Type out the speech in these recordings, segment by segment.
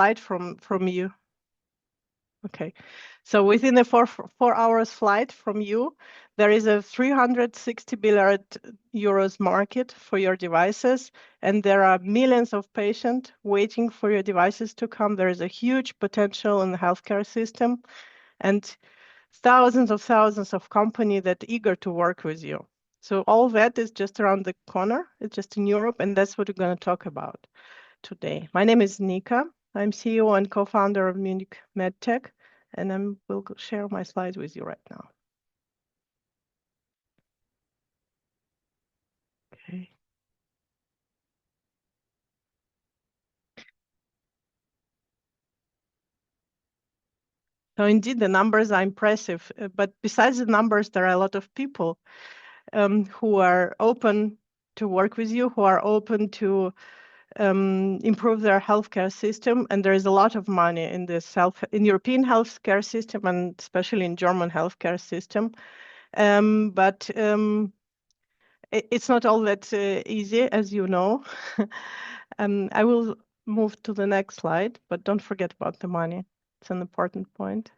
slide from you. Okay, so within a 4 hours flight from you, there is a 360 billion euros market for your devices, and there are millions of patients waiting for your devices to come. There is a huge potential in the healthcare system, and thousands of companies that are eager to work with you. So all that is just around the corner. It's just in Europe, and that's what we're going to talk about today. My name is Nika. I'm CEO and co-founder of Munich MedTech, and I will share my slides with you right now. Okay. So indeed, the numbers are impressive, but besides the numbers, there are a lot of people who are open to work with you, who are open to improve their healthcare system, and there is a lot of money in this in European healthcare system, and especially in German healthcare system. But it's not all that easy, as you know. I will move to the next slide, but don't forget about the money. It's an important point.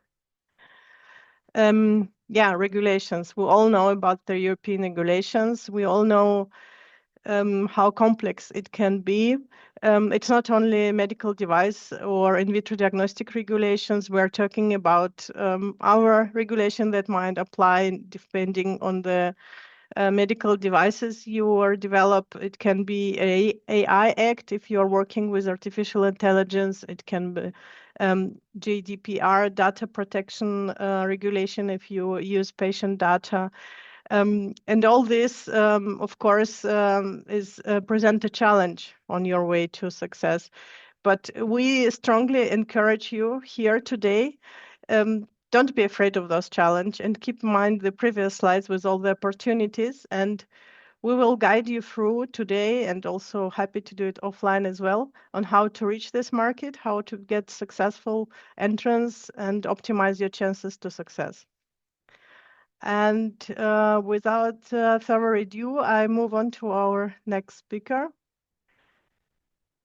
Yeah, regulations. We all know about the European regulations. We all know how complex it can be. It's not only medical device or in vitro diagnostic regulations. We're talking about our regulation that might apply depending on the medical devices you develop. It can be a AI Act if you're working with artificial intelligence. It can be GDPR, data protection regulation if you use patient data. And all this, of course, is present a challenge on your way to success. But we strongly encourage you here today. Don't be afraid of those challenges, and keep in mind the previous slides with all the opportunities. And we will guide you through today, and also happy to do it offline as well, on how to reach this market, how to get successful entrance and optimize your chances to success. And without further ado, I move on to our next speaker,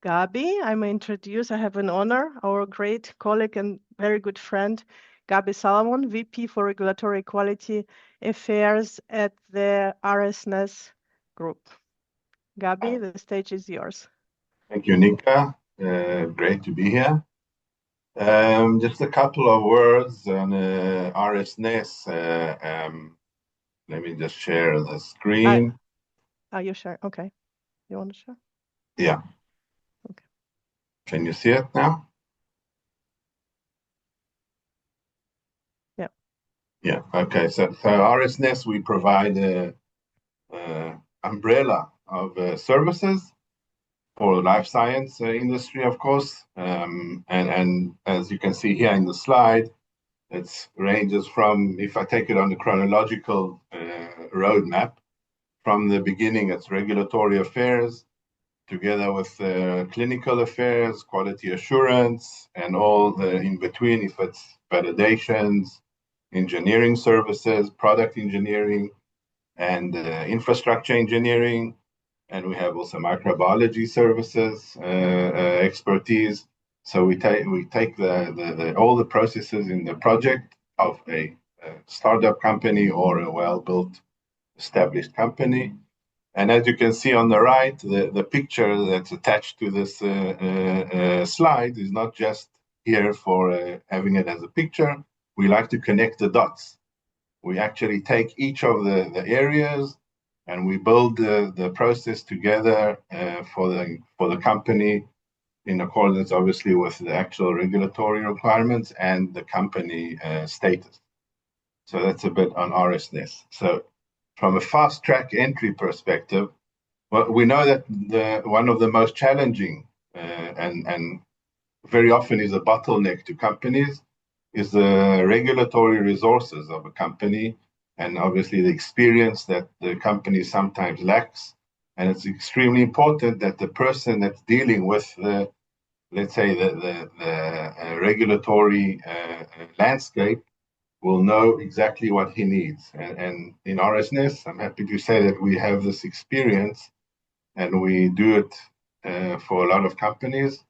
Gabi. I may introduce, I have an honor, our great colleague and very good friend, Gabi Salomon, VP for Regulatory Quality Affairs at the RSNES Group. Gabi, the stage is yours. Thank you, Nika. Great to be here. Just a couple of words on RSNES. Let me just share the screen. Are you sure? Okay. You want to share? Yeah. Okay. Can you see it now? Yeah. Yeah. Okay. So RSNES, we provide an umbrella of services for the life science industry, of course. And as you can see here in the slide, it ranges from, if I take it on the chronological roadmap, from the beginning, it's regulatory affairs, together with clinical affairs, quality assurance, and all the in between, if it's validations, engineering services, product engineering, and infrastructure engineering. And we have also microbiology services expertise. So we take all the processes in the project of a startup company or a well-built, established company. And as you can see on the right, the picture that's attached to this slide is not just here for having it as a picture. We like to connect the dots. We actually take each of the areas and we build the process together for the company in accordance, obviously, with the actual regulatory requirements and the company status. So that's a bit on RSNES. So from a fast track entry perspective, well, we know that one of the most challenging and very often is a bottleneck to companies is the regulatory resources of a company, and obviously the experience that the company sometimes lacks. And it's extremely important that the person that's dealing with the, let's say, the regulatory landscape will know exactly what he needs. And in RSNES, I'm happy to say that we have this experience, and we do it for a lot of companies.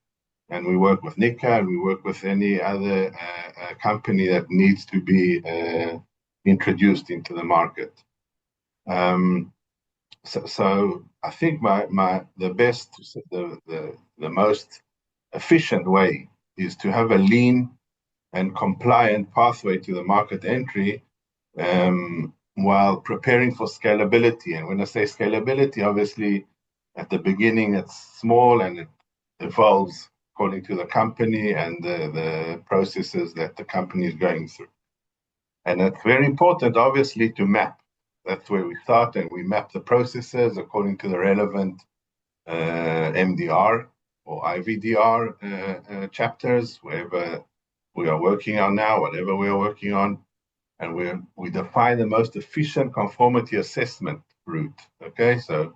and we work with Nika, and we work with any other company that needs to be introduced into the market. So I think the most efficient way is to have a lean and compliant pathway to the market entry, while preparing for scalability. And when I say scalability, obviously at the beginning it's small and it evolves according to the company and the processes that the company is going through. And it's very important, obviously, to map. That's where we start, and we map the processes according to the relevant MDR or IVDR chapters, wherever we are working on now, whatever we are working on. And we define the most efficient conformity assessment route. Okay, so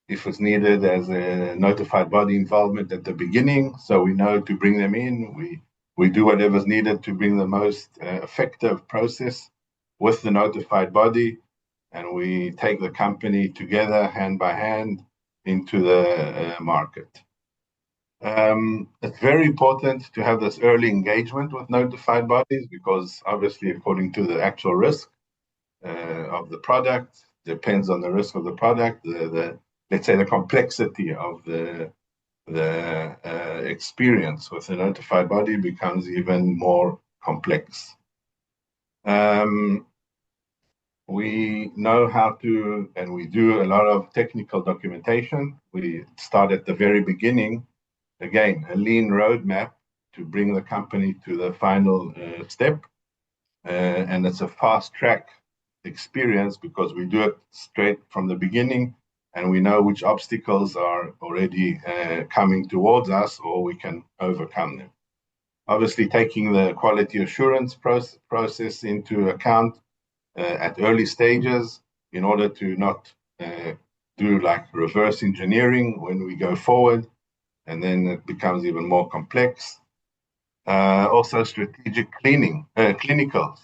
if it's needed as a notified body involvement at the beginning, so we know to bring them in, we do whatever's needed to bring the most effective process with the notified body, and we take the company together hand by hand into the market. It's very important to have this early engagement with notified bodies, because obviously according to the actual risk of the product, depends on the risk of the product, let's say the complexity of the experience with a notified body becomes even more complex. We know how to, and we do a lot of technical documentation. We start at the very beginning, again, a lean roadmap to bring the company to the final step. And it's a fast track experience because we do it straight from the beginning, and we know which obstacles are already coming towards us, or we can overcome them. Obviously, taking the quality assurance process into account at early stages in order to not do like reverse engineering when we go forward, and then it becomes even more complex. Also, strategic clinical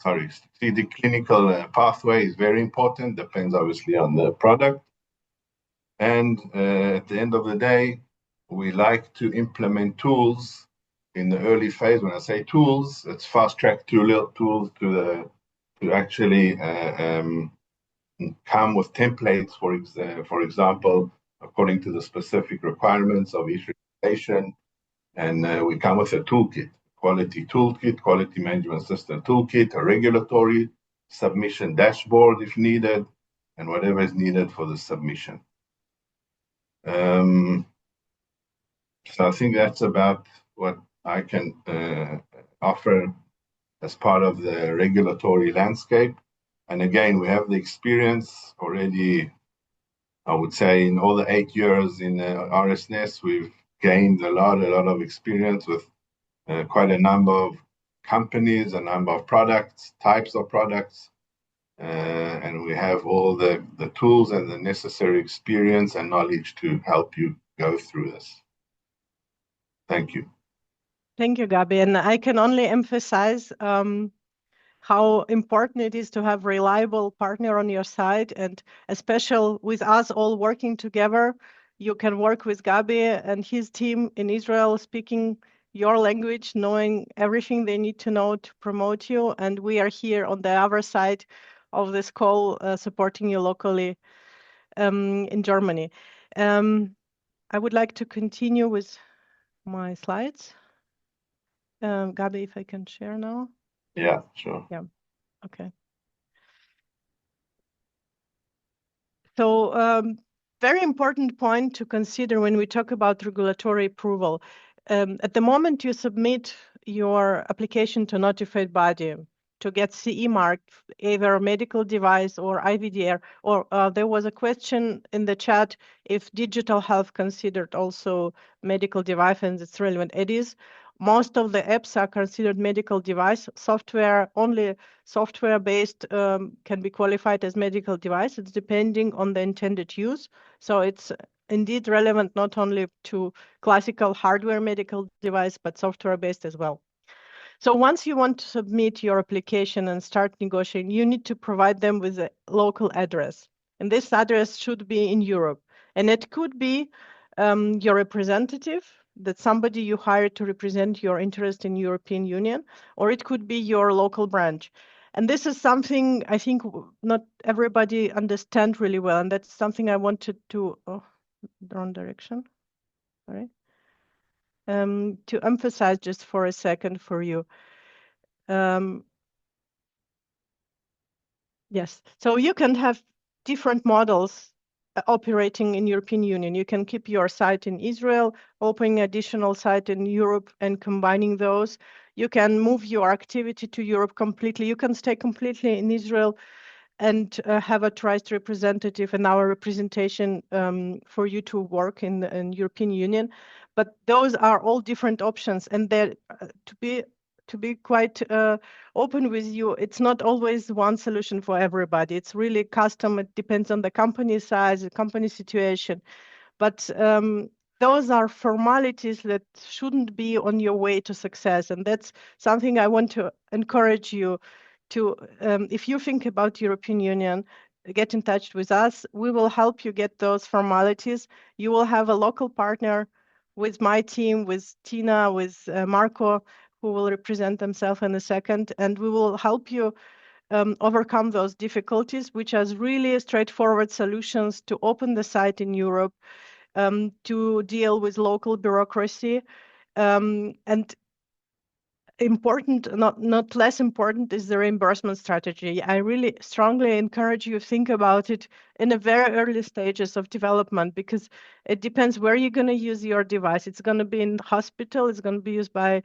pathway is very important, depends obviously on the product. And at the end of the day, we like to implement tools in the early phase. When I say tools, it's fast track tools to actually come with templates, for example, according to the specific requirements of each regulation. And we come with a toolkit, quality management system toolkit, a regulatory submission dashboard if needed, and whatever is needed for the submission. So I think that's about what I can offer as part of the regulatory landscape. And again, we have the experience already, I would say, in all the 8 years in RSNS, we've gained a lot of experience with quite a number of companies, a number of products, types of products, and we have all the tools and the necessary experience and knowledge to help you go through this. Thank you. Thank you, Gabi. And I can only emphasize how important it is to have a reliable partner on your side, and especially with us all working together. You can work with Gabi and his team in Israel, speaking your language, knowing everything they need to know to promote you. And we are here on the other side of this call, supporting you locally in Germany. I would like to continue with my slides. Gabi, if I can share now. Yeah, sure. Yeah, okay. So very important point to consider when we talk about regulatory approval. At the moment you submit your application to notified body to get CE marked, either medical device or IVDR, or there was a question in the chat if digital health considered also medical device, and it's relevant. It is. Most of the apps are considered medical device. Software, only software-based can be qualified as medical device. It's depending on the intended use. So it's indeed relevant not only to classical hardware medical device, but software-based as well. So once you want to submit your application and start negotiating, you need to provide them with a local address. And this address should be in Europe. And it could be your representative that somebody you hire to represent your interest in European Union, or it could be your local branch. And this is something I think not everybody understand really well, and that's something I wanted to, oh, wrong direction, sorry, to emphasize just for a second for you. Yes, so you can have different models operating in European Union. You can keep your site in Israel, opening additional site in Europe and combining those. You can move your activity to Europe completely. You can stay completely in Israel and have a trust representative and our representation for you to work in European Union. But those are all different options, and they're to be quite open with you, it's not always one solution for everybody. It's really custom. It depends on the company size, the company situation. But those are formalities that shouldn't be on your way to success. And that's something I want to encourage you to, if you think about European Union, get in touch with us. We will help you get those formalities. You will have a local partner with my team, with Tina, with Marco, who will represent themselves in a second, and we will help you overcome those difficulties, which has really straightforward solutions to open the site in Europe, to deal with local bureaucracy, and important, not less important, is the reimbursement strategy. I really strongly encourage you to think about it in the very early stages of development, because it depends where you're going to use your device. It's going to be in the hospital, it's going to be used by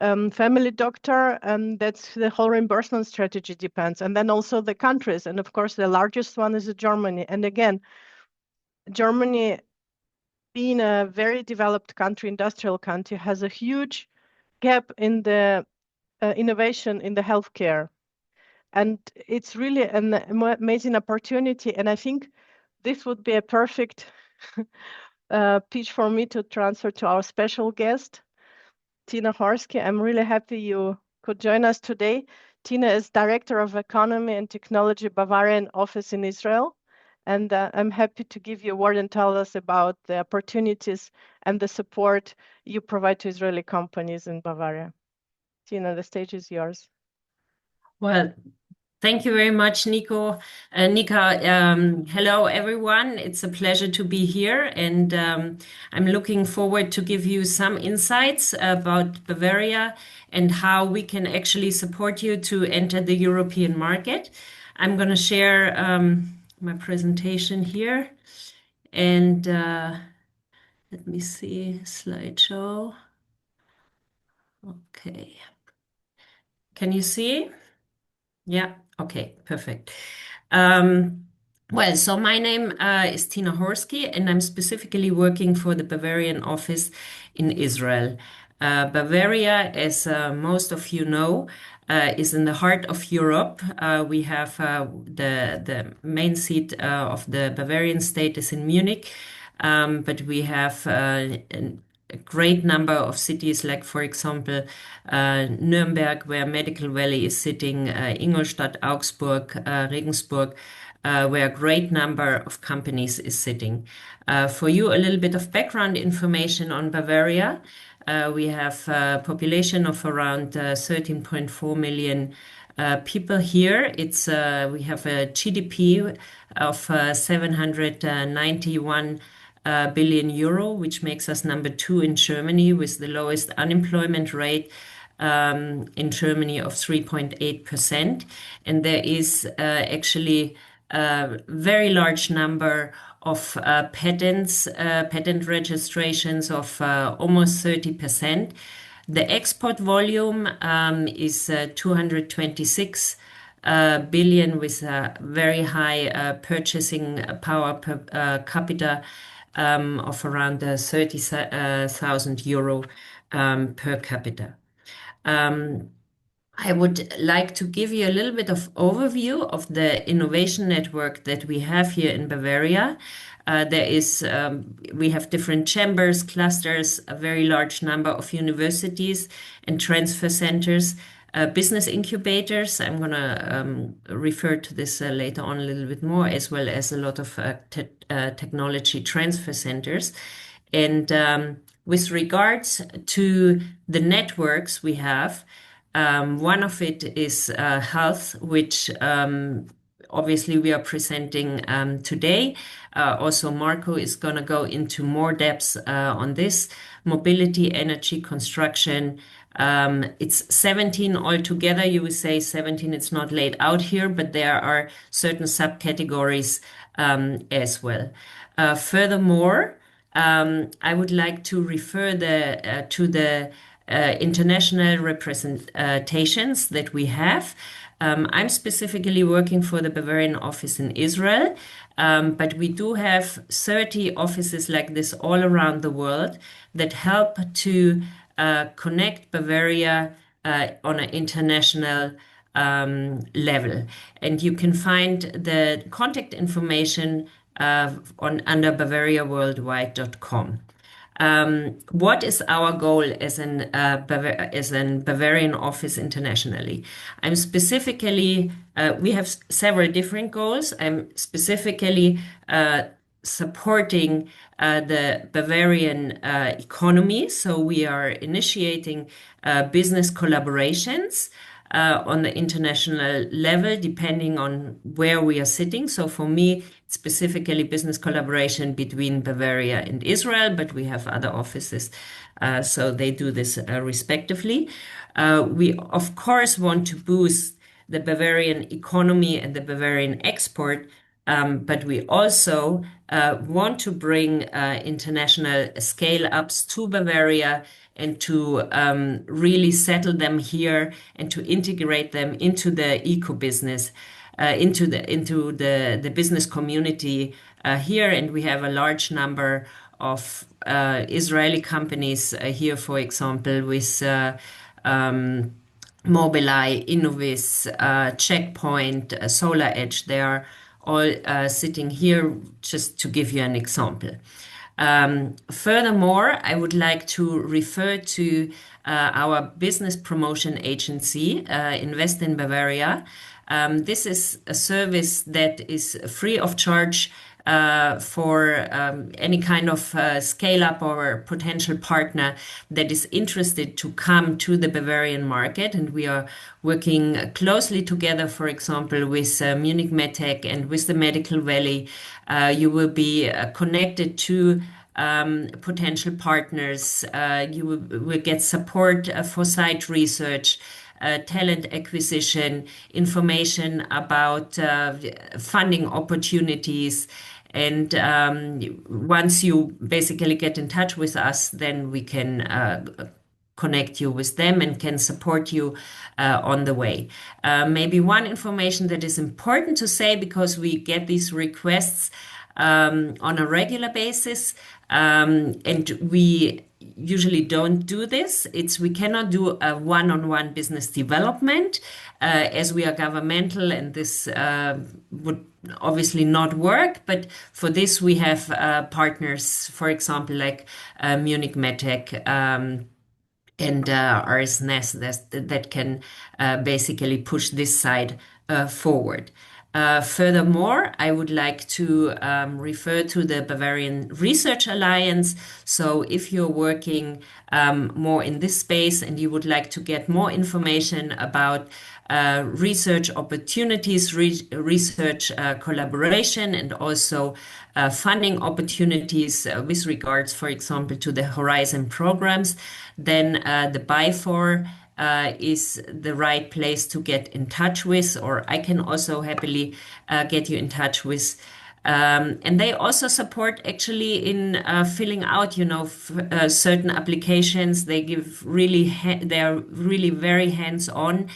family doctor, and that's the whole reimbursement strategy depends. And then also the countries, and of course the largest one is Germany. And again, Germany, being a very developed country, industrial country, has a huge gap in the innovation in the healthcare. And it's really an amazing opportunity. And I think this would be a perfect pitch for me to transfer to our special guest, Tina Horsky. I'm really happy you could join us today. Tina is Director of Economy and Technology Bavarian office in Israel. And I'm happy to give you a word and tell us about the opportunities and the support you provide to Israeli companies in Bavaria. Tina, the stage is yours. Well, thank you very much, Nico. Nika, hello, everyone. It's a pleasure to be here, and I'm looking forward to give you some insights about Bavaria and how we can actually support you to enter the European market. I'm going to share my presentation here, and let me see, slideshow. Okay. Can you see? Yeah, okay, perfect. Well, so my name is Tina Horsky, and I'm specifically working for the Bavarian office in Israel. Bavaria, as most of you know, is in the heart of Europe. We have the main seat of the Bavarian state is in Munich, but we have a great number of cities, like, for example, Nuremberg, where Medical Valley is sitting, Ingolstadt, Augsburg, Regensburg, where a great number of companies is sitting. For you, a little bit of background information on Bavaria. We have a population of around 13.4 million people here. We have a GDP of 791 billion euro, which makes us number 2 in Germany, with the lowest unemployment rate in Germany of 3.8%. And there is actually a very large number of patent registrations of almost 30%. The export volume is 226 billion, with a very high purchasing power per capita of around 30,000 euro per capita. I would like to give you a little bit of overview of the innovation network that we have here in Bavaria. We have different chambers, clusters, a very large number of universities and transfer centers, business incubators. I'm going to refer to this later on a little bit more, as well as a lot of technology transfer centers. And With regards to the networks we have, one of it is health, which obviously we are presenting today. Also, Marco is going to go into more depths on this. Mobility, energy, construction. It's 17 altogether. You would say 17, it's not laid out here, but there are certain subcategories as well. Furthermore, I would like to refer to the international representations that we have. I'm specifically working for the Bavarian office in Israel, but we do have 30 offices like this all around the world that help to connect Bavaria on an international level. And you can find the contact information on under bavariaworldwide.com. What is our goal as an Bavarian office internationally? I'm specifically, we have several different goals. I'm specifically supporting the Bavarian economy. So we are initiating business collaborations on the international level, depending on where we are sitting. So for me, specifically business collaboration between Bavaria and Israel, but we have other offices, so they do this respectively. We, of course, want to boost the Bavarian economy and the Bavarian export, but we also want to bring international scale-ups to Bavaria and to really settle them here and to integrate them into the eco-business, into the business community here. And we have a large number of Israeli companies here, for example, with Mobileye, Innovis, Checkpoint, Solar Edge. They are all sitting here, just to give you an example. Furthermore, I would like to refer to our business promotion agency, Invest in Bavaria. This is a service that is free of charge for any kind of scale up or potential partner that is interested to come to the Bavarian market. And we are working closely together, for example, with Munich MedTech and with the Medical Valley. You will be connected to potential partners. You will get support for site research, talent acquisition, information about funding opportunities. And once you basically get in touch with us, then we can connect you with them and can support you on the way. Maybe one information that is important to say, because we get these requests on a regular basis, and we usually don't do this. We cannot do a one-on-one business development as we are governmental, and this would obviously not work. But for this, we have partners, for example, like Munich MedTech and RSNES that can basically push this side forward. Furthermore, I would like to refer to the Bavarian Research Alliance. So if you're working more in this space and you would like to get more information about research opportunities, research collaboration, and also funding opportunities with regards, for example, to the Horizon programs, then the BIFOR is the right place to get in touch with, or I can also happily get you in touch with. And they also support actually in filling out, certain applications. They they are really very hands-on.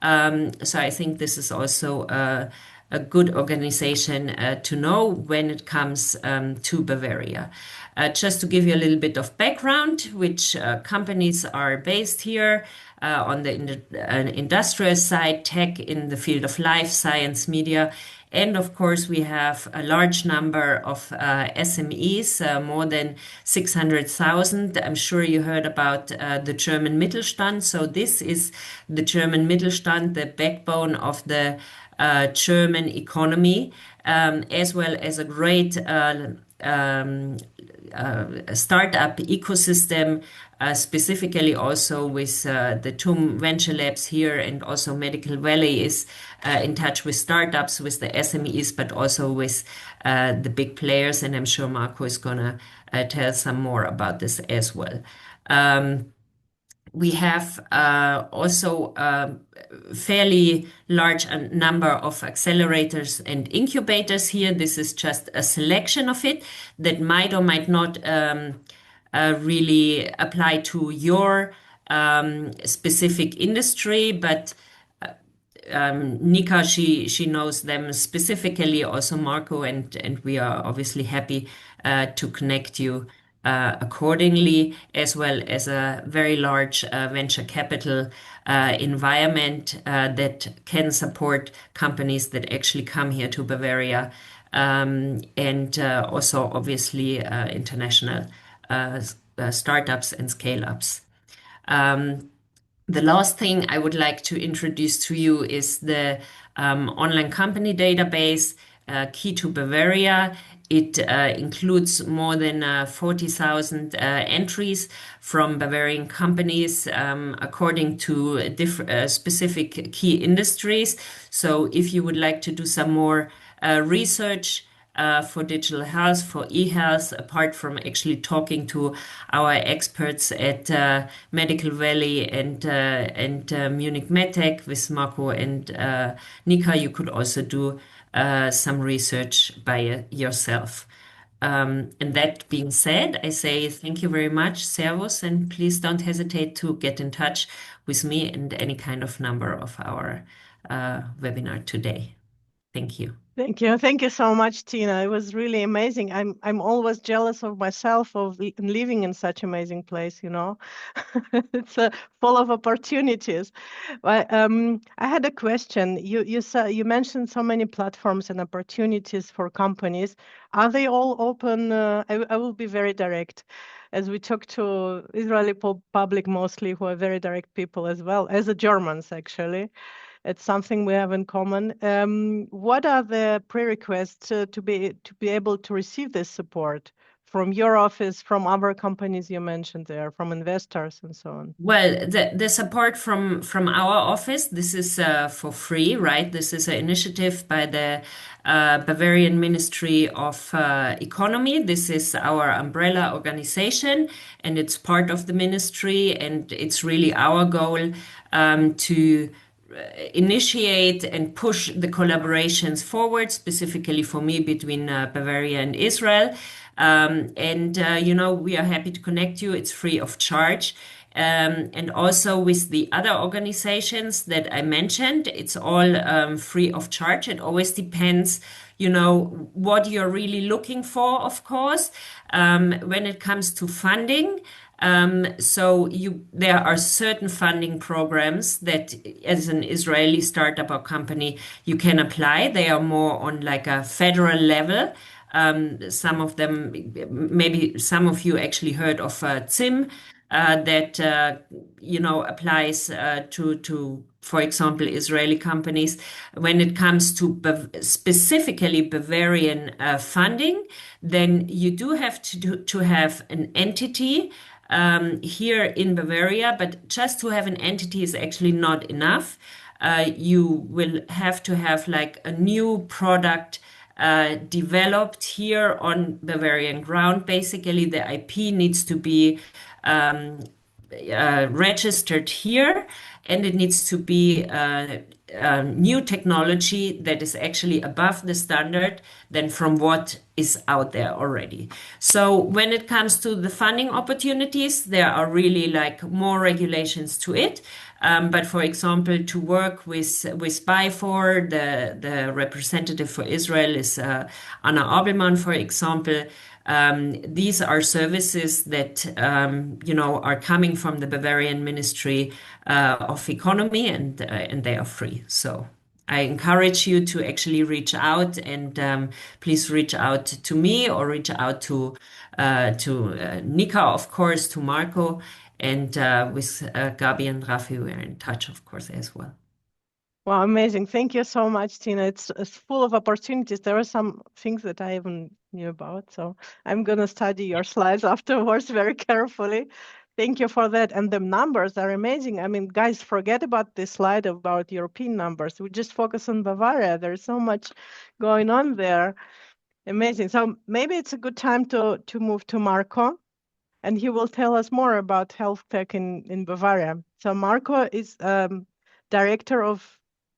So I think this is also a good organization to know when it comes to Bavaria. Just to give you a little bit of background, which companies are based here on the industrial side, tech in the field of life science, media. And of course, we have a large number of SMEs, more than 600,000. I'm sure you heard about the German Mittelstand. So this is the German Mittelstand, the backbone of the German economy, as well as a great a startup ecosystem, specifically also with the TUM Venture Labs here, and also Medical Valley is in touch with startups, with the SMEs, but also with the big players. And I'm sure Marco is going to tell some more about this as well. We have also a fairly large number of accelerators and incubators here. This is just a selection of it that might or might not really apply to your specific industry, but Nika, she knows them specifically, also Marco, and we are obviously happy to connect you accordingly, as well as a very large venture capital environment that can support companies that actually come here to Bavaria, and also obviously international startups and scale-ups. The last thing I would like to introduce to you is the online company database, Key to Bavaria. It includes more than 40,000 entries from Bavarian companies according to specific key industries. So if you would like to do some more research for digital health, for e-health, apart from actually talking to our experts at Medical Valley and Munich MedTech with Marco and Nika, you could also do some research by yourself. And that being said, I say thank you very much, Servus, and please don't hesitate to get in touch with me and any kind of number of our webinar today. Thank you. Thank you. Thank you so much, Tina. It was really amazing. I'm always jealous of myself of living in such amazing place, you know. It's full of opportunities. But I had a question. You mentioned so many platforms and opportunities for companies. Are they all open? I will be very direct. As we talk to Israeli public mostly, who are very direct people as well, as the Germans actually. It's something we have in common. What are the prerequisites to be able to receive this support from your office, from other companies you mentioned there, from investors and so on? Well, the support from our office, this is for free, right? This is an initiative by the Bavarian Ministry of Economy. This is our umbrella organization, and it's part of the ministry, and it's really our goal to initiate and push the collaborations forward, specifically for me between Bavaria and Israel. We are happy to connect you. It's free of charge. And also with the other organizations that I mentioned, it's all free of charge. It always depends, what you're really looking for, of course. When it comes to funding, there are certain funding programs that as an Israeli startup or company you can apply. They are more on like a federal level. Some of them, maybe some of you actually heard of ZIM that applies to, for example, Israeli companies. When it comes to specifically Bavarian funding, then you do have to have an entity here in Bavaria, but just to have an entity is actually not enough. You will have to have like a new product developed here on Bavarian ground. Basically, the IP needs to be registered here, and it needs to be new technology that is actually above the standard than from what is out there already. So when it comes to the funding opportunities, there are really like more regulations to it. But for example, to work with BIFOR, the representative for Israel is Anna Abelmann, for example. These are services that are coming from the Bavarian Ministry of Economy, and they are free. So I encourage you to actually reach out, and please reach out to me or reach out to Nika, of course, to Marco, and with Gabi and Rafi, we're in touch, of course, as well. Wow, amazing. Thank you so much, Tina. It's full of opportunities. There are some things that I even knew about. So I'm going to study your slides afterwards very carefully. Thank you for that. And the numbers are amazing. I mean, guys, forget about this slide about European numbers. We just focus on Bavaria. There's so much going on there. Amazing. So maybe it's a good time to move to Marco, and he will tell us more about health tech in Bavaria. So Marco is director or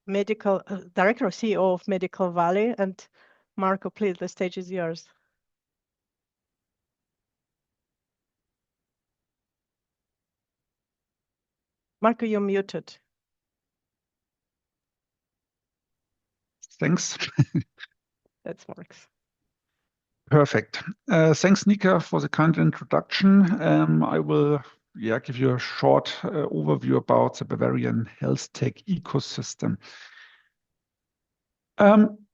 CEO of Medical Valley. And Marco, please, the stage is yours. Marco, you're muted. Thanks. That works. Perfect. Thanks, Nika, for the kind introduction. I will give you a short overview about the Bavarian health tech ecosystem.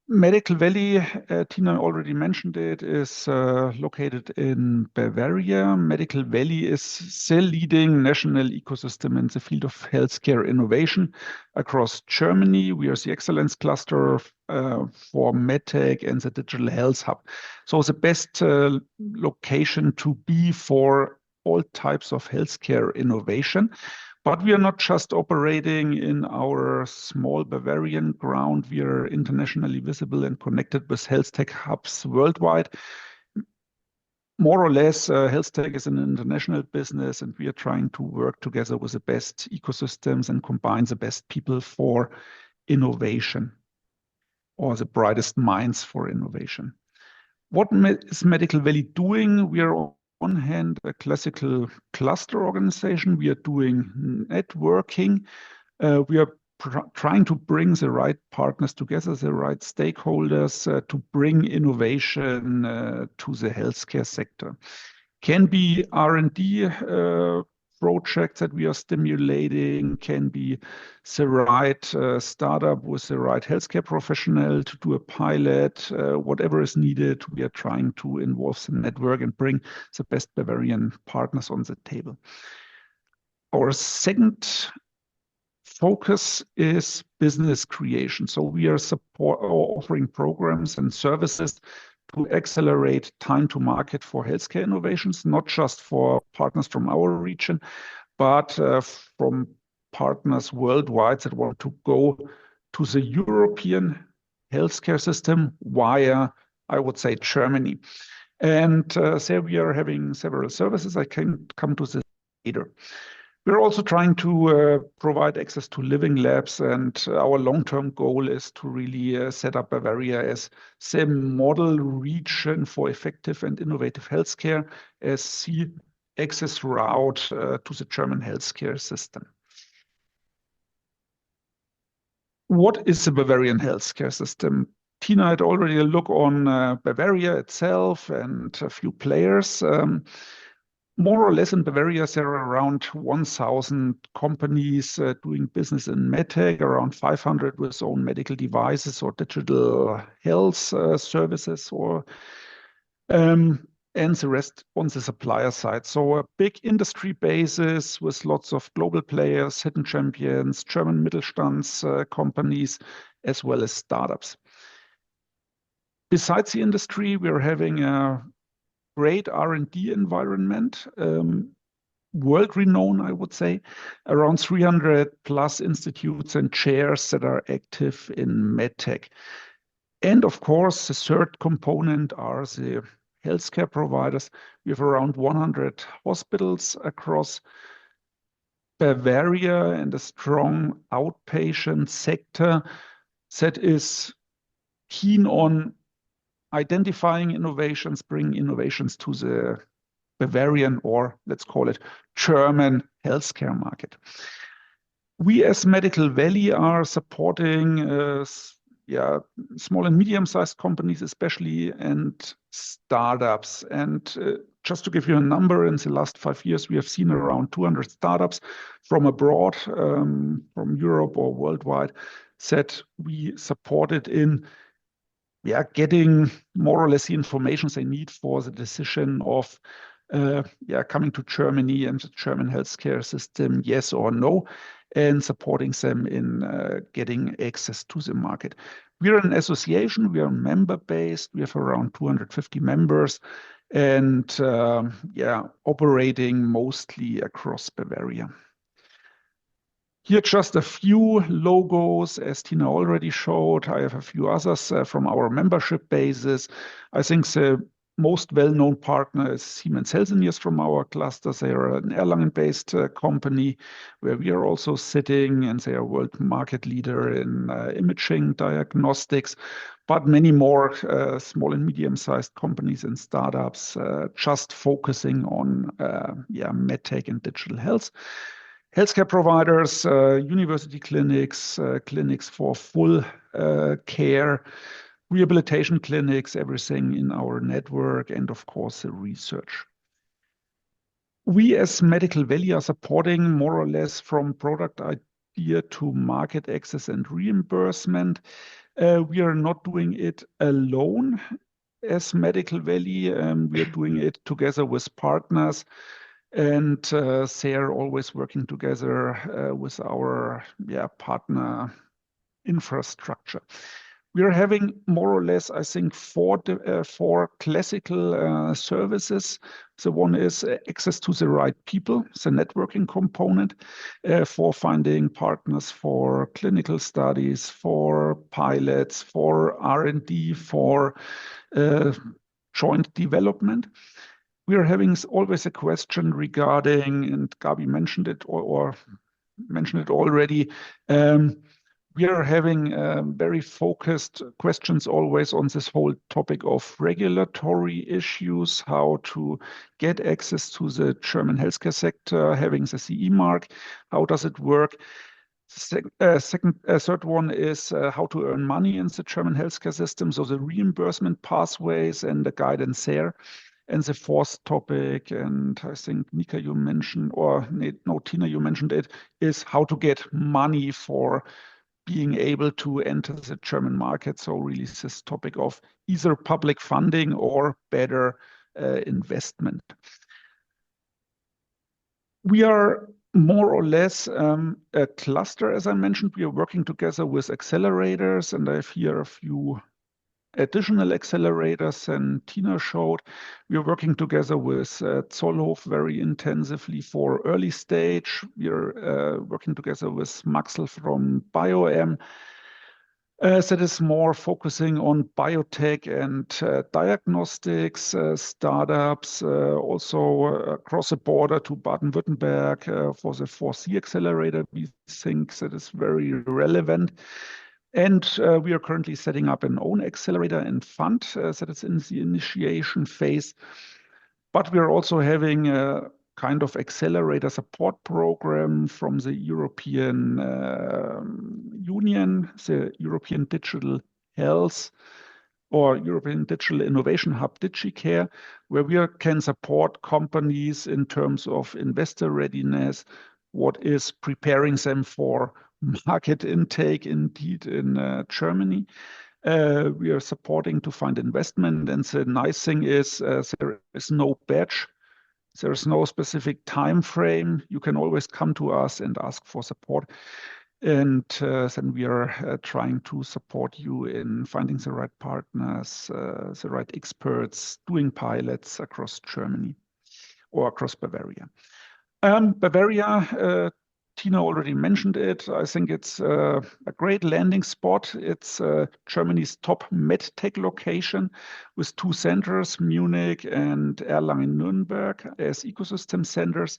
Medical Valley, Tina already mentioned it, is located in Bavaria. Medical Valley is the leading national ecosystem in the field of healthcare innovation across Germany. We are the excellence cluster for MedTech and the digital health hub. So the best location to be for all types of healthcare innovation. But we are not just operating in our small Bavarian ground. We are internationally visible and connected with health tech hubs worldwide. More or less, health tech is an international business, and we are trying to work together with the best ecosystems and combine the best people for innovation, or the brightest minds for innovation. What is Medical Valley doing? We are on one hand a classical cluster organization. We are doing networking. We are trying to bring the right partners together, the right stakeholders to bring innovation to the healthcare sector. Can be R&D projects that we are stimulating, can be the right startup with the right healthcare professional to do a pilot, whatever is needed. We are trying to involve the network and bring the best Bavarian partners on the table. Our second focus is business creation. So we are offering programs and services to accelerate time to market for healthcare innovations, not just for partners from our region, but from partners worldwide that want to go to the European healthcare system via, I would say, Germany. And there we are having several services. I can come to this later. We're also trying to provide access to living labs, and our long-term goal is to really set up Bavaria as the model region for effective and innovative healthcare, as the access route to the German healthcare system. What is the Bavarian healthcare system? Tina had already a look on Bavaria itself and a few players. More or less in Bavaria, there are around 1,000 companies doing business in MedTech, around 500 with own medical devices or digital health services, and the rest on the supplier side. So a big industry basis with lots of global players, hidden champions, German Mittelstands companies, as well as startups. Besides the industry, we are having a great R&D environment, world-renowned, I would say, around 300 plus institutes and chairs that are active in MedTech. And of course, the third component are the healthcare providers. We have around 100 hospitals across Bavaria and a strong outpatient sector that is keen on identifying innovations, bringing innovations to the Bavarian, or let's call it German healthcare market. We as Medical Valley are supporting small and medium-sized companies especially, and startups. And just to give you a number, in the last 5 years, we have seen around 200 startups from abroad, from Europe or worldwide, that we supported in getting more or less the information they need for the decision of coming to Germany and the German healthcare system, yes or no. and supporting them in getting access to the market. We are an association, we are member-based, we have around 250 members, and operating mostly across Bavaria. Here, just a few logos, as Tina already showed. I have a few others from our membership bases. I think the most well-known partner is Siemens Healthineers from our cluster. They are an Erlangen-based company where we are also sitting, and they are world market leader in imaging diagnostics, but many more small and medium-sized companies and startups just focusing on MedTech and digital health. Healthcare providers, university clinics, clinics for full care, rehabilitation clinics, everything in our network, and of course, the research. We as Medical Valley are supporting more or less from product idea to market access and reimbursement. We are not doing it alone as Medical Valley. We are doing it together with partners, and they are always working together with our partner infrastructure. We are having more or less, I think, four classical services. So one is access to the right people, the networking component, for finding partners for clinical studies, for pilots, for R&D, for joint development. We are having always a question regarding, and Gabi mentioned it or mentioned it already, we are having very focused questions always on this whole topic of regulatory issues, how to get access to the German healthcare sector, having the CE mark, how does it work? Third one is how to earn money in the German healthcare system, so the reimbursement pathways and the guidance there. And the fourth topic, and I think Nika, you mentioned, or no, Tina, you mentioned it, is how to get money for being able to enter the German market. So really this topic of either public funding or better investment. We are more or less a cluster, as I mentioned. We are working together with accelerators, and I have here a few additional accelerators, and Tina showed. We are working together with Zollhof very intensively for early stage. We are working together with Maxel from BioM. That is more focusing on biotech and diagnostics, startups, also across the border to Baden-Württemberg for the 4C accelerator. We think that is very relevant. And we are currently setting up an own accelerator and fund that is in the initiation phase. But we are also having a kind of accelerator support program from the European Union, the European Digital Health or European Digital Innovation Hub, DigiCare, where we can support companies in terms of investor readiness, what is preparing them for market intake indeed in Germany. We are supporting to find investment, and the nice thing is there is no badge. There is no specific time frame. You can always come to us and ask for support. And then we are trying to support you in finding the right partners, the right experts, doing pilots across Germany or across Bavaria. Bavaria, Tina already mentioned it. I think it's a great landing spot. It's Germany's top MedTech location with 2 centers, Munich and Erlangen-Nuremberg, as ecosystem centers.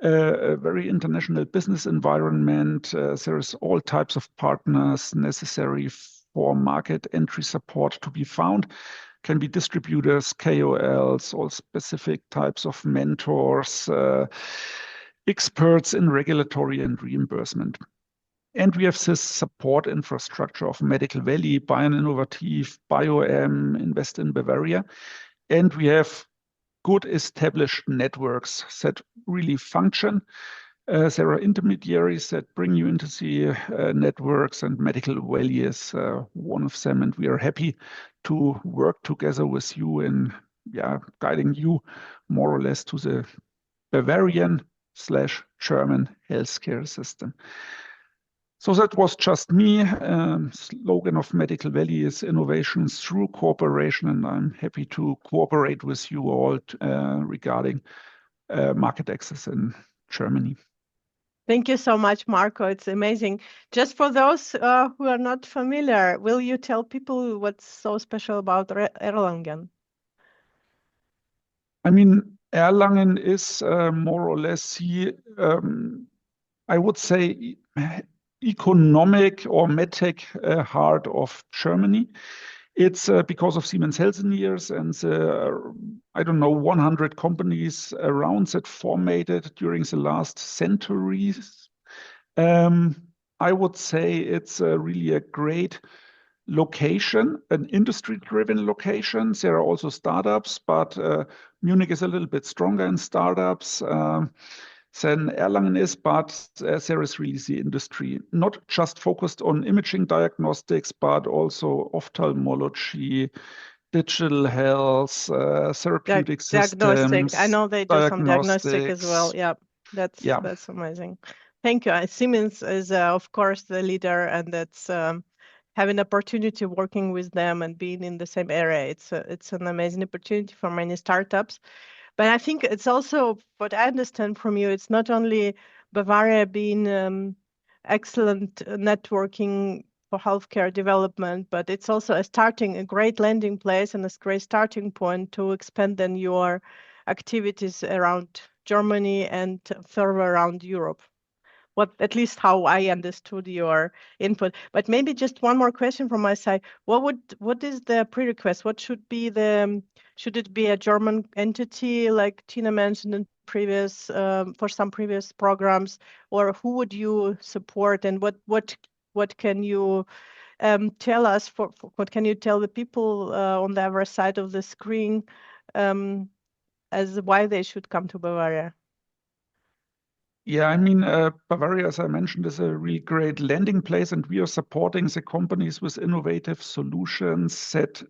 A very international business environment. There's all types of partners necessary for market entry support to be found. Can be distributors, KOLs, all specific types of mentors, experts in regulatory and reimbursement. And we have this support infrastructure of Medical Valley, Bayern Innovative, BioM, Invest in Bavaria. And we have good established networks that really function. There are intermediaries that bring you into the networks, and Medical Valley is one of them. And we are happy to work together with you in guiding you more or less to the Bavarian German healthcare system. So that was just me. Slogan of Medical Valley is innovations through cooperation, and I'm happy to cooperate with you all regarding market access in Germany. Thank you so much, Marco. It's amazing. Just for those who are not familiar, will you tell people what's so special about Erlangen? I mean, Erlangen is more or less I would say, economic or MedTech heart of Germany. It's because of Siemens Healthineers and I don't know, 100 companies around that formatted during the last centuries. I would say it's really a great location, an industry-driven location. There are also startups, but Munich is a little bit stronger in startups than Erlangen is, but there is really the industry, not just focused on imaging diagnostics, but also ophthalmology, digital health, therapeutic Diagnostic. systems. I know they do some diagnostic as well. Yeah, that's amazing. Thank you. Siemens is, of course, the leader, and that's having opportunity working with them and being in the same area. It's an amazing opportunity for many startups. But I think it's also, what I understand from you, it's not only Bavaria being excellent networking for healthcare development, but it's also a great landing place and a great starting point to expand then your activities around Germany and further around Europe. At least how I understood your input. But maybe just one more question from my side. What is the prerequisite? What should it be a German entity like Tina mentioned in previous for some previous programs, or who would you support, and what can you tell us what can you tell the people on the other side of the screen as why they should come to Bavaria? Yeah, I mean, Bavaria, as I mentioned, is a really great landing place, and we are supporting the companies with innovative solutions that,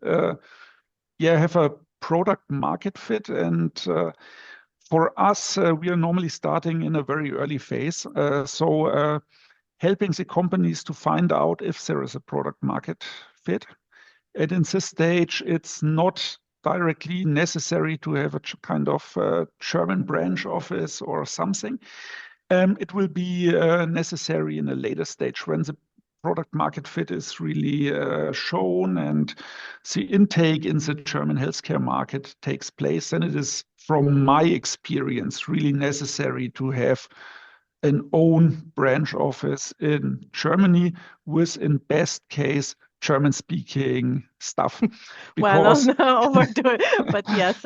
have a product market fit. And for us, we are normally starting in a very early phase. So helping the companies to find out if there is a product market fit. And in this stage, it's not directly necessary to have a kind of German branch office or something. It will be necessary in a later stage when the product market fit is really shown and the intake in the German healthcare market takes place. And it is, from my experience, really necessary to have an own branch office in Germany with, in best case, German-speaking staff. Well, no, overdo it. But yes,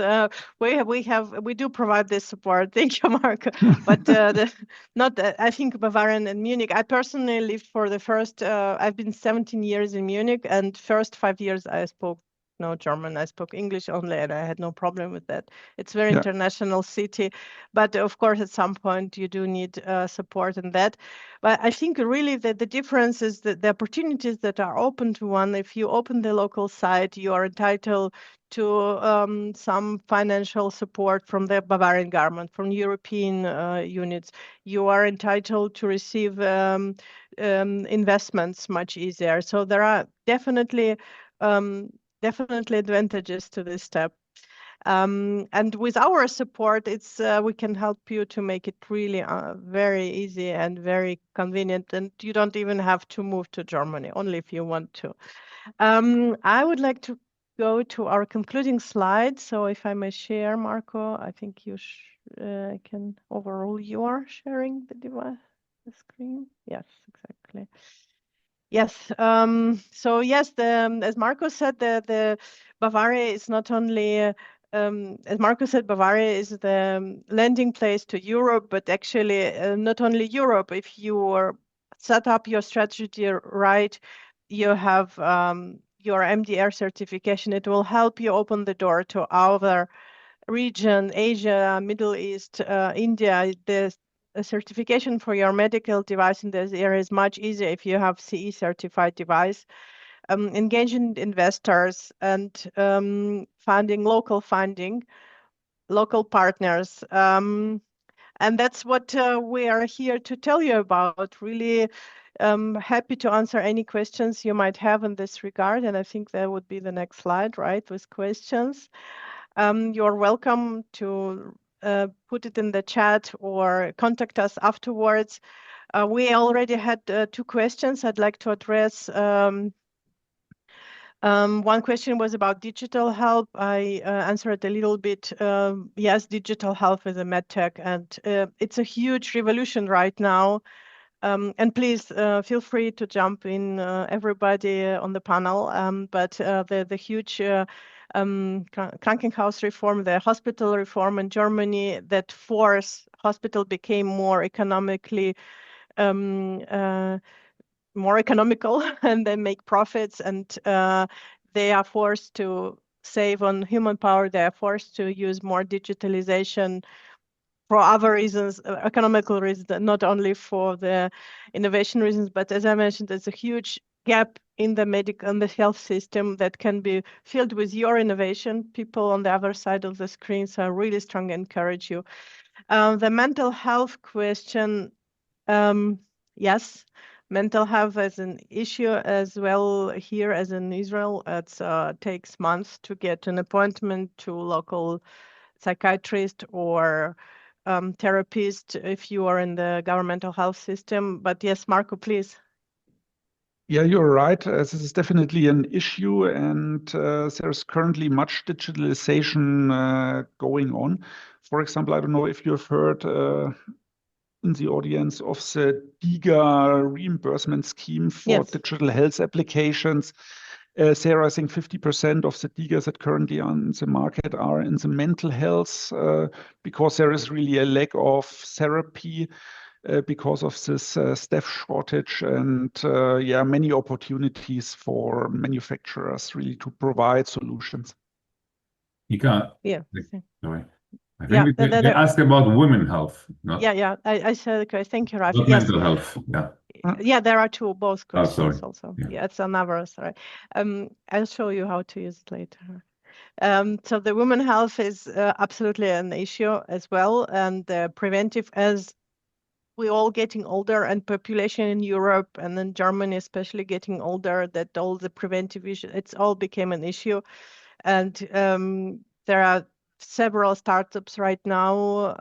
we do provide this support. Thank you, Marco. But I think Bavarian and Munich. I personally lived for the first. I've been 17 years in Munich, and first 5 years I spoke no German. I spoke English only, and I had no problem with that. It's a very international city, but of course, at some point you do need support in that. But I think really that the difference is that the opportunities that are open to one. If you open the local site, you are entitled to some financial support from the Bavarian government, from European units. You are entitled to receive investments much easier. So there are definitely advantages to this step. And with our support, we can help you to make it really very easy and very convenient. And you don't even have to move to Germany, only if you want to. I would like to go to our concluding slide. So if I may share, Marco, I think you can overall you are sharing the device, the screen. Yes, exactly. Yes. So yes, as Marco said, the Bavaria is not only as Marco said, Bavaria is the landing place to Europe, but actually not only Europe. If you set up your strategy right, you have your MDR certification. It will help you open the door to other region, Asia, Middle East, India. A certification for your medical device in this area is much easier if you have CE certified device. Engaging investors and finding local partners. And that's what we are here to tell you about. Really happy to answer any questions you might have in this regard. And I think that would be the next slide, right, with questions. You're welcome to put it in the chat or contact us afterwards. We already had 2 questions I'd like to address. One question was about digital health. I answered a little bit. Yes, digital health is a MedTech, and it's a huge revolution right now. And please feel free to jump in, everybody on the panel. But the huge Krankenhaus reform, the hospital reform in Germany that force hospital became more economically more economical and they make profits, and they are forced to save on human power. They are forced to use more digitalization for other reasons, economical reasons, not only for the innovation reasons. But as I mentioned, there's a huge gap in the medical and the health system that can be filled with your innovation. People on the other side of the screen, so I really strongly encourage you. The mental health question, yes, mental health is an issue as well here as in Israel. It takes months to get an appointment to local psychiatrist or therapist if you are in the governmental health system. But yes, Marco, please. Yeah, you're right. This is definitely an issue, and there's currently much digitalization going on. For example, I don't know if you've heard in the audience of the DiGA reimbursement scheme for Yes. digital health applications. Sarah, I think 50% of the DiGAs that currently are on the market are in the mental health because there is really a lack of therapy because of this staff shortage, and yeah, many opportunities for manufacturers really to provide solutions. Ika, Yeah. sorry. I Yeah, think we asked about women health, not Yeah. I said, okay, thank you, Raf. not Yes. mental health. Yeah. Yeah, there are both questions sorry. also. Yeah. Yeah, it's another, sorry. I'll show you how to use it later. So the women health is absolutely an issue as well, and preventive, as we're all getting older and population in Europe and in Germany especially getting older, that all the preventive issues, it's all became an issue. And there are several startups right now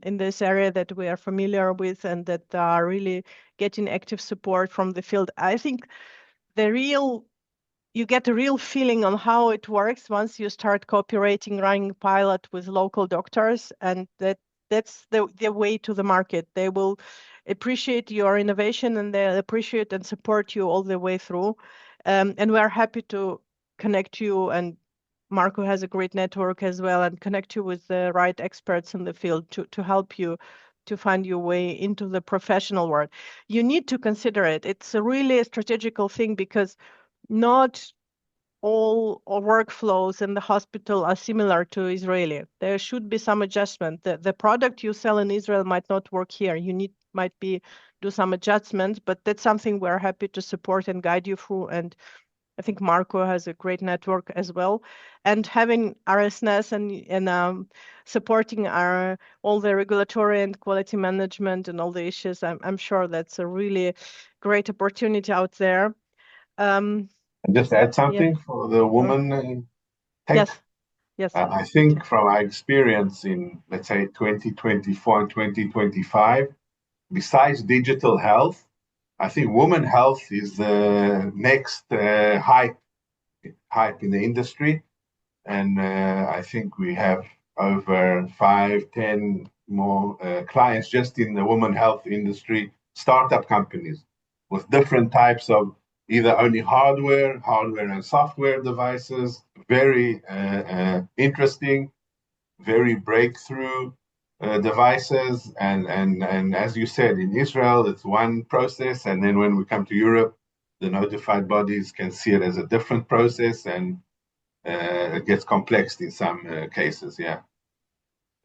in this area that we are familiar with and that are really getting active support from the field. I think you get a real feeling on how it works once you start cooperating, running pilot with local doctors, and that's the way to the market. They will appreciate your innovation and they'll appreciate and support you all the way through. And we're happy to connect you, and Marco has a great network as well, and connect you with the right experts in the field to help you to find your way into the professional world. You need to consider it. It's a really strategical thing because not all workflows in the hospital are similar to Israeli. There should be some adjustment. The product you sell in Israel might not work here. You might do some adjustments, but that's something we're happy to support and guide you through. And I think Marco has a great network as well. And having RSNS and supporting all the regulatory and quality management and all the issues, I'm sure that's a really great opportunity out there. And just add something for the woman in tech. Yes. I think from our experience in, let's say, 2024 and 2025, besides digital health, I think women health is the next hype in the industry. And I think we have over 5-10 more clients just in the women health industry, startup companies with different types of either only hardware and software devices, very interesting, very breakthrough devices. And as you said, in Israel, it's one process. And then when we come to Europe, the notified bodies can see it as a different process, and it gets complex in some cases. Yeah.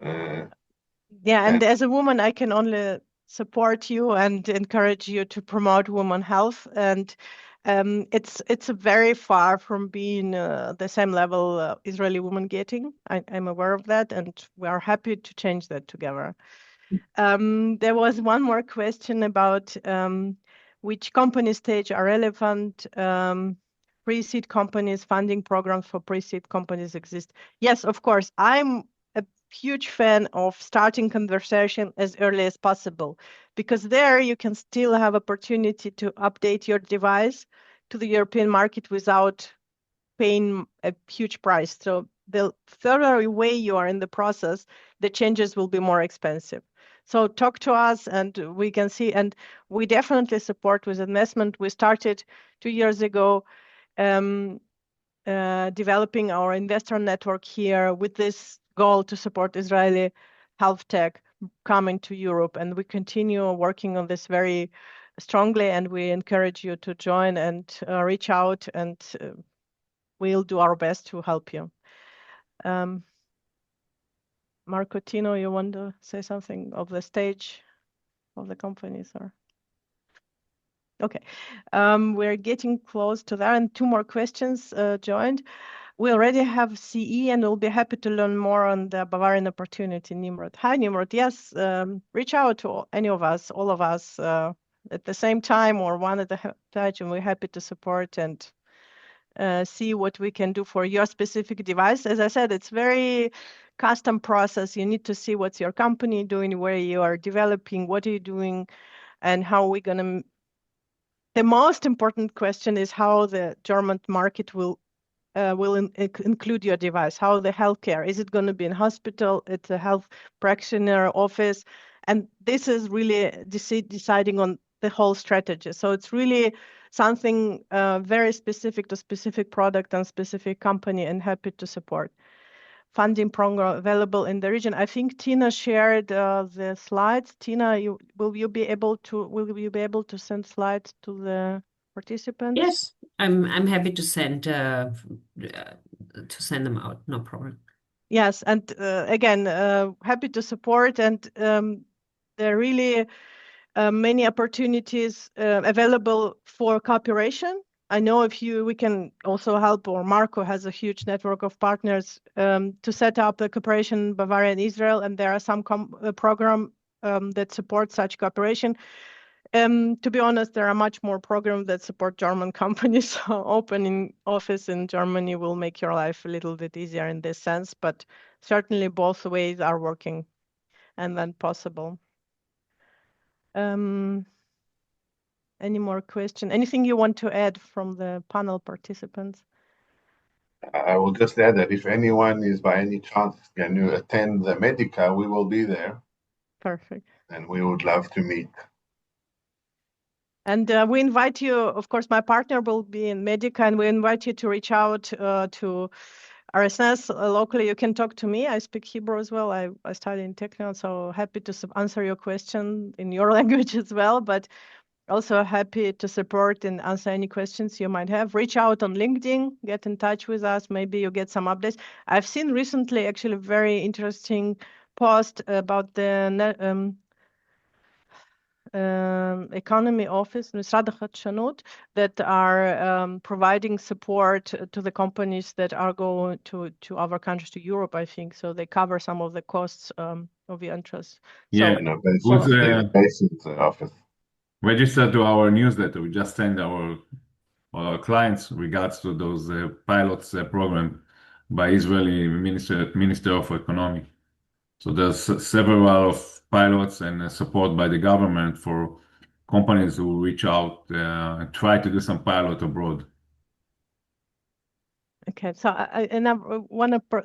And as a woman, I can only support you and encourage you to promote women health. And it's very far from being the same level Israeli women getting. I'm aware of that, and we are happy to change that together. There was one more question about which company stage are relevant. Pre-seed companies, funding programs for pre-seed companies exist. Yes, of course. I'm a huge fan of starting conversation as early as possible, because there you can still have opportunity to update your device to the European market without paying a huge price. So the further away you are in the process, the changes will be more expensive. So talk to us and we can see, and we definitely support with investment. We started 2 years ago developing our investor network here with this goal to support Israeli health tech coming to Europe. And we continue working on this very strongly, and we encourage you to join and reach out, and we'll do our best to help you. Marco, Tino, you want to say something of the stage of the companies? Or okay, we're getting close to that, and 2 more questions joined. We already have CE, and we'll be happy to learn more on the Bavarian opportunity. Nimrod. Hi, Nimrod. Yes, reach out to any of us, all of us, at the same time or one at a time, and we're happy to support and see what we can do for your specific device. As I said, it's very custom process. You need to see what's your company doing, where you are developing, what are you doing, and how we're going to. The most important question is how the German market will include your device, how the healthcare, is it going to be in hospital, it's a health practitioner office, and this is really deciding on the whole strategy. So it's really something very specific to specific product and specific company, and happy to support. Funding program available in the region. I think Tina shared the slides. Tina, will you be able to send slides to the participants? Yes, I'm happy to send them out. No problem. Yes, and again, happy to support, and there are really many opportunities available for cooperation. I know we can also help, or Marco has a huge network of partners to set up a cooperation in Bavaria and Israel, and there are some program that support such cooperation. To be honest, there are much more programs that support German companies. So opening office in Germany will make your life a little bit easier in this sense, but certainly both ways are working and then possible. Any more question? Anything you want to add from the panel participants? I will just add that if anyone is by any chance can you attend the Medica, we will be there. Perfect. And we would love to meet. And we invite you, of course, my partner will be in Medica, and we invite you to reach out to RSS locally. You can talk to me. I speak Hebrew as well. I study in Technion, so happy to answer your question in your language as well, but also happy to support and answer any questions you might have. Reach out on LinkedIn, get in touch with us. Maybe you get some updates. I've seen recently actually very interesting post about the economy office, Misrad HaChadshunut, that are providing support to the companies that are going to our countries, to Europe, I think. So they cover some of the costs of the interest. Yeah, with the patient office. Register to our newsletter. We just send our clients regards to those pilots program by Israeli Minister of Economy. So there's several of pilots and support by the government for companies who reach out and try to do some pilot abroad. Okay, so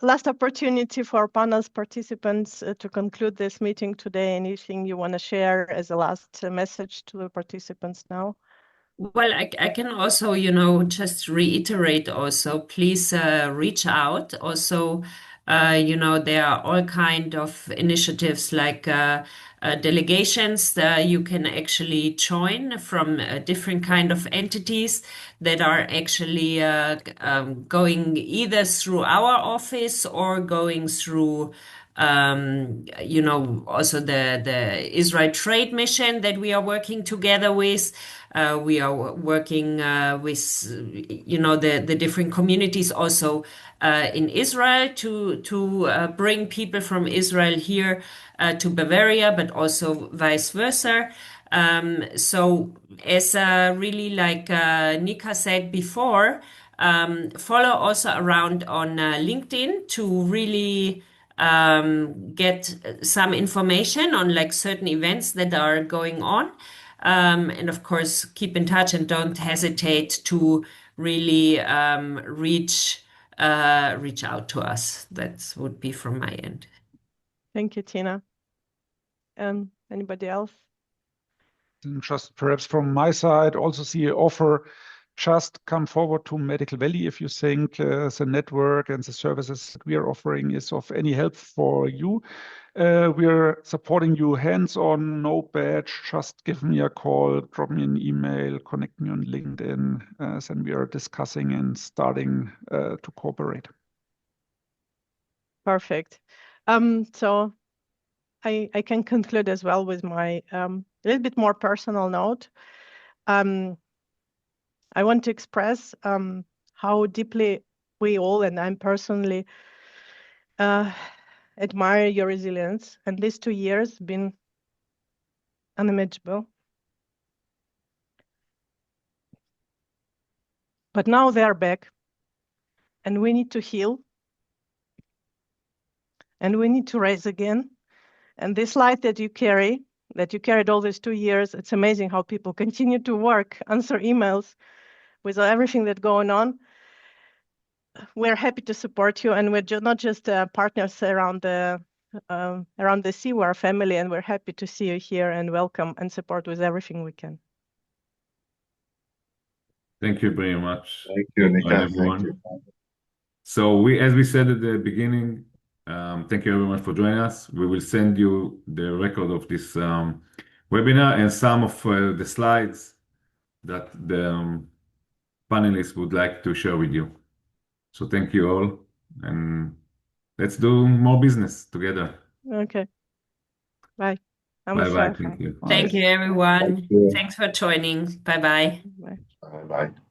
last opportunity for panel's participants to conclude this meeting today. Anything you want to share as a last message to the participants now? Well, I can also, just reiterate also, please reach out. Also, there are all kind of initiatives like delegations that you can actually join from different kind of entities that are actually going either through our office or going through also the Israel Trade Mission that we are working together with. We are working with, the different communities also in Israel to bring people from Israel here to Bavaria, but also vice versa. So as really like Nika said before, follow also around on LinkedIn to really get some information on like certain events that are going on. And of course, keep in touch and don't hesitate to really reach out to us. That would be from my end. Thank you, Tina. Anybody else? And just perhaps from my side, also see an offer. Just come forward to Medical Valley if you think the network and the services that we are offering is of any help for you. We are supporting you hands-on, no badge. Just give me a call, drop me an email, connect me on LinkedIn. Then we are discussing and starting to cooperate. Perfect. So I can conclude as well with my little bit more personal note. I want to express how deeply we all, and I'm personally, admire your resilience. And these 2 years been unimaginable. But now they are back, and we need to heal, and we need to rise again. And this light that you carried all these 2 years, it's amazing how people continue to work, answer emails with everything that's going on. We're happy to support you, and we're not just partners around the sea. We're a family, and we're happy to see you here and welcome and support with everything we can. Thank you very much. Thank you, Nika. Everyone. Thank you. So as we said at the beginning, thank you everyone for joining us. We will send you the record of this webinar and some of the slides that the panelists would like to share with you. So thank you all, and let's do more business together. Okay. Bye. Bye-bye. Thank you. Thank you, everyone. Thank you. Thanks for joining. Bye-bye. Bye. Bye-bye.